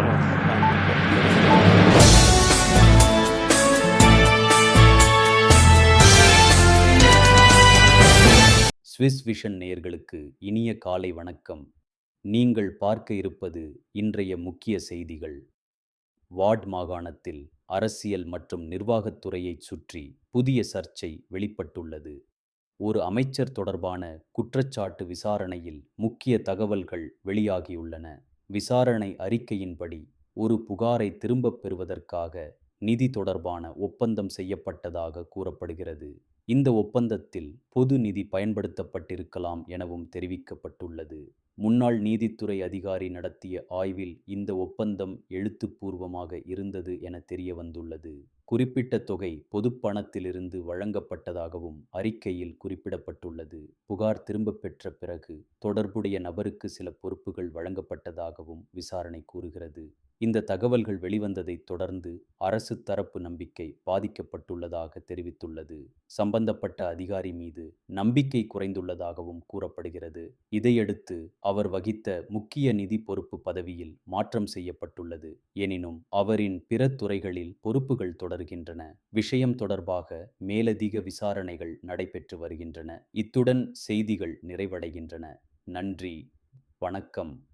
சொல்லுங்க. Swiss vision நேயர்களுக்கு இனிய காலை வணக்கம். நீங்கள் பார்க்க இருப்பது இன்றைய முக்கிய செய்திகள். வார்ட் மாகாணத்தில் அரசியல் மற்றும் நிர்வாகத் துறையைச் சுற்றி புதிய சர்ச்சை வெளிப்பட்டுள்ளது. ஒரு அமைச்சர் தொடர்பான குற்றச்சாட்டு விசாரணையில் முக்கிய தகவல்கள் வெளியாகியுள்ளன. விசாரணை அறிக்கையின்படி ஒரு புகாரை திரும்பப் பெறுவதற்காக நிதி தொடர்பான ஒப்பந்தம் செய்யப்பட்டதாக கூறப்படுகிறது. இந்த ஒப்பந்தத்தில் பொது நிதி பயன்படுத்தப்பட்டிருக்கலாம் எனவும் தெரிவிக்கப்பட்டுள்ளது. முன்னாள் நீதித்துறை அதிகாரி நடத்திய ஆய்வில் இந்த ஒப்பந்தம் எழுத்துப்பூர்வமாக இருந்தது என தெரியவந்துள்ளது. குறிப்பிட்ட தொகை பொதுப்பணத்திலிருந்து வழங்கப்பட்டதாகவும் அறிக்கையில் குறிப்பிடப்பட்டுள்ளது. புகார் திரும்பப் பெற்ற பிறகு தொடர்புடைய நபருக்கு சில பொறுப்புகள் வழங்கப்பட்டதாகவும் விசாரணை கூறுகிறது. இந்த தகவல்கள் வெளிவந்ததைத் தொடர்ந்து அரசு தரப்பு நம்பிக்கை பாதிக்கப்பட்டுள்ளதாக தெரிவித்துள்ளது. சம்பந்தப்பட்ட அதிகாரி மீது நம்பிக்கை குறைந்துள்ளதாகவும் கூறப்படுகிறது. இதையடுத்து அவர் வகித்த முக்கிய நிதி பொறுப்பு பதவியில் மாற்றம் செய்யப்பட்டுள்ளது. எனினும் அவரின் பிற துறைகளில் பொறுப்புகள் தொடர்கின்றன. விஷயம் தொடர்பாக மேலதிக விசாரணைகள் நடைபெற்று வருகின்றன. இத்துடன் செய்திகள் நிறைவடைகின்றன. நன்றி, வணக்கம்.